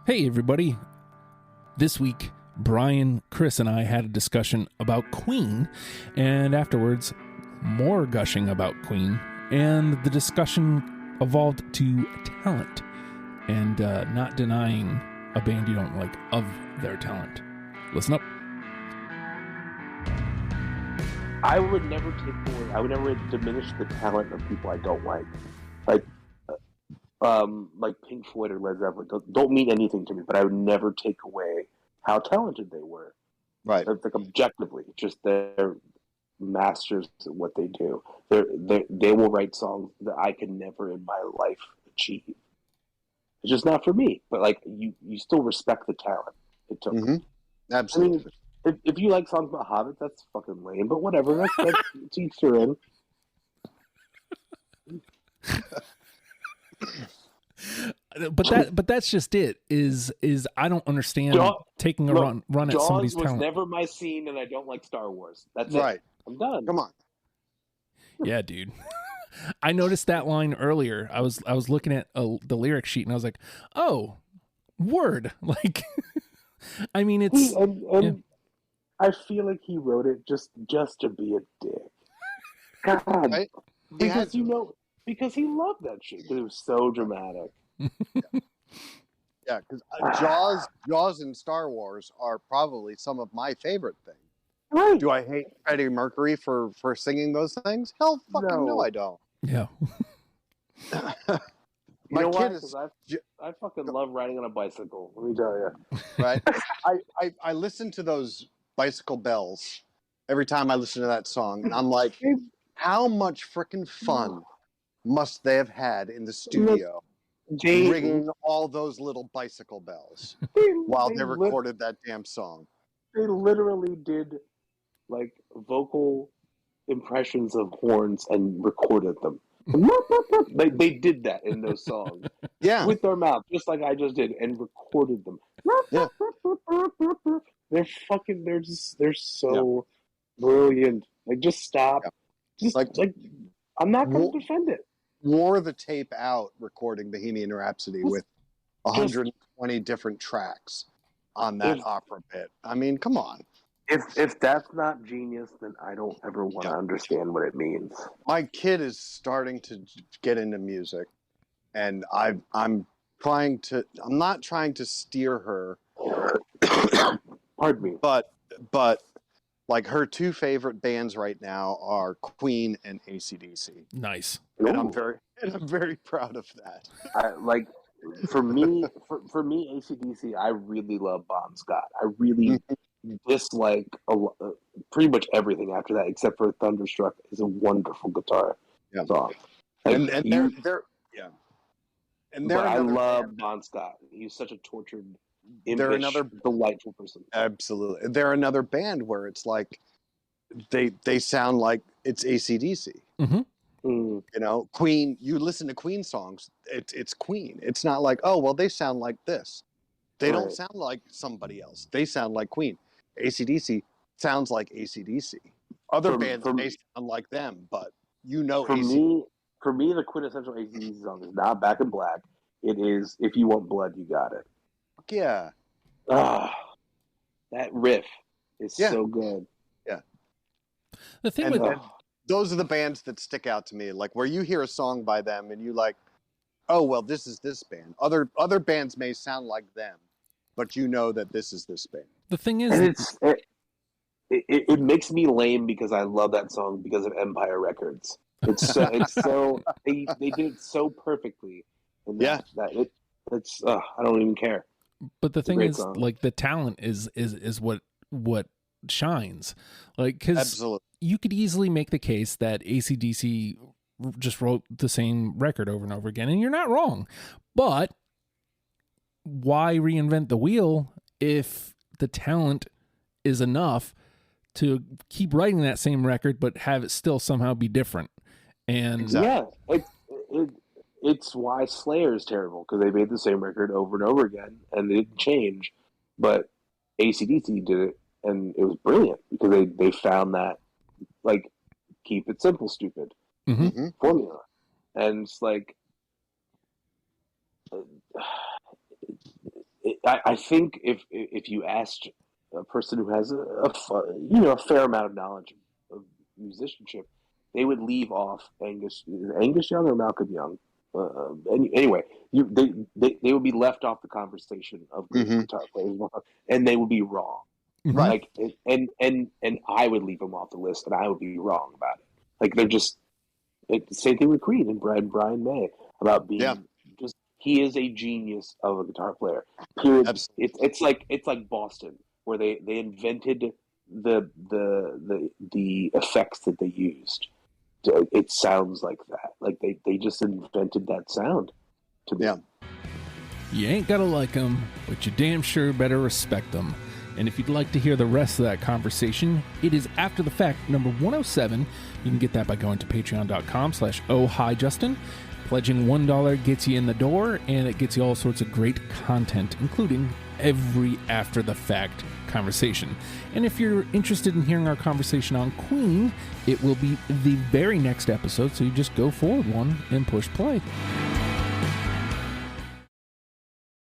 Hey, everybody. This week, Bryan, Chris, and I had a discussion about Queen, and afterwards, more gushing about Queen, and the discussion evolved to talent and not denying a band you don't like of their talent. Listen up. I would never never diminish the talent of people I don't like. Like Pink Floyd or Led Zeppelin don't mean anything to me, but I would never take away how talented they were. Right. It's like objectively, just they're masters at what they do. They will write songs that I could never in my life achieve. It's just not for me. But like you still respect the talent it took. Mm-hmm. Absolutely. I mean, if you like songs about hobbits, that's fucking lame. But whatever, that's to each their own. But that's just it. Is I don't understand taking a run at somebody's Jaws was talent. never my scene, and I don't like Star Wars. That's right. It. I'm done. Come on. Yeah, dude. I noticed that line earlier. I was looking at the lyric sheet and I was like, "Oh, word!" Like, I mean, it's. Yeah. I feel like he wrote it just to be a dick. God, right? because because he loved that shit. Because it was so dramatic. Yeah, because Jaws and Star Wars are probably some of my favorite things. Right. Do I hate Freddie Mercury for singing those things? Hell fucking no, I don't. Yeah. My kid is. I fucking love riding on a bicycle. Let me tell you. Right. I listen to those bicycle bells every time I listen to that song, and I'm like, how much freaking fun must they have had in the studio ringing all those little bicycle bells while they recorded that damn song? They literally did like vocal impressions of horns and recorded them. They did that in those songs. Yeah. With their mouth, just like I just did, and recorded them. Yeah. They're so brilliant. Like, just stop. Yeah. Just like I'm not going to defend it. Wore the tape out recording Bohemian Rhapsody with 120 different tracks on that opera bit. I mean, come on. If that's not genius, then I don't ever want to understand what it means. My kid is starting to get into music, and I'm not trying to steer her. Pardon me. But like her two favorite bands right now are Queen and AC/DC. Nice. And I'm very proud of that. For me, AC/DC, I really love Bon Scott. I really dislike pretty much everything after that, except for Thunderstruck is a wonderful guitar song. And I love Bon Scott. He's such a tortured, impish, delightful person. Absolutely. They're another band where it's like they sound like it's AC/DC. Mm-hmm. You know, Queen, you listen to Queen songs, it's Queen. It's not like, oh, well, they sound like this. They don't sound like somebody else. They sound like Queen. AC/DC sounds like AC/DC. Other bands may sound like them, but For me, the quintessential AC/DC song is not Back in Black. It is If You Want Blood, You Got It. Yeah. That riff is so good. Yeah. The thing those are the bands that stick out to me, like where you hear a song by them and you like, oh, well, this is this band. Other bands may sound like them, but you know that this is this band. The thing is, it makes me lame because I love that song because of Empire Records. It's so they did it so perfectly. And I don't even care. But the thing is, like, the talent is what shines, like, because you could easily make the case that AC/DC just wrote the same record over and over again, and you're not wrong. But why reinvent the wheel if the talent is enough to keep writing that same record, but have it still somehow be different? And it's why Slayer is terrible, because they made the same record over and over again, and it didn't change. But AC/DC did it, and it was brilliant because they found that, like, keep it simple, stupid formula. And it's like, I think if you asked a person who has a fair amount of knowledge of musicianship, they would leave off Angus Young or Malcolm Young. Anyway, they would be left off the conversation of great guitar players, and they would be wrong. Right. Like, and I would leave them off the list, and I would be wrong about it. Like, they're just same thing with Creed and Brian May about being just, he is a genius of a guitar player. Period. It's like Boston, where they invented the effects that they used. It sounds like that. Like they just invented that sound to me. Yeah. You ain't gotta like them, but you damn sure better respect them. And if you'd like to hear the rest of that conversation, it is After the Fact number 107. You can get that by going to patreon.com/ohhijustin. Pledging $1 gets you in the door, and it gets you all sorts of great content, including every After the Fact conversation. And if you're interested in hearing our conversation on Queen, it will be the very next episode, so you just go forward one and push play.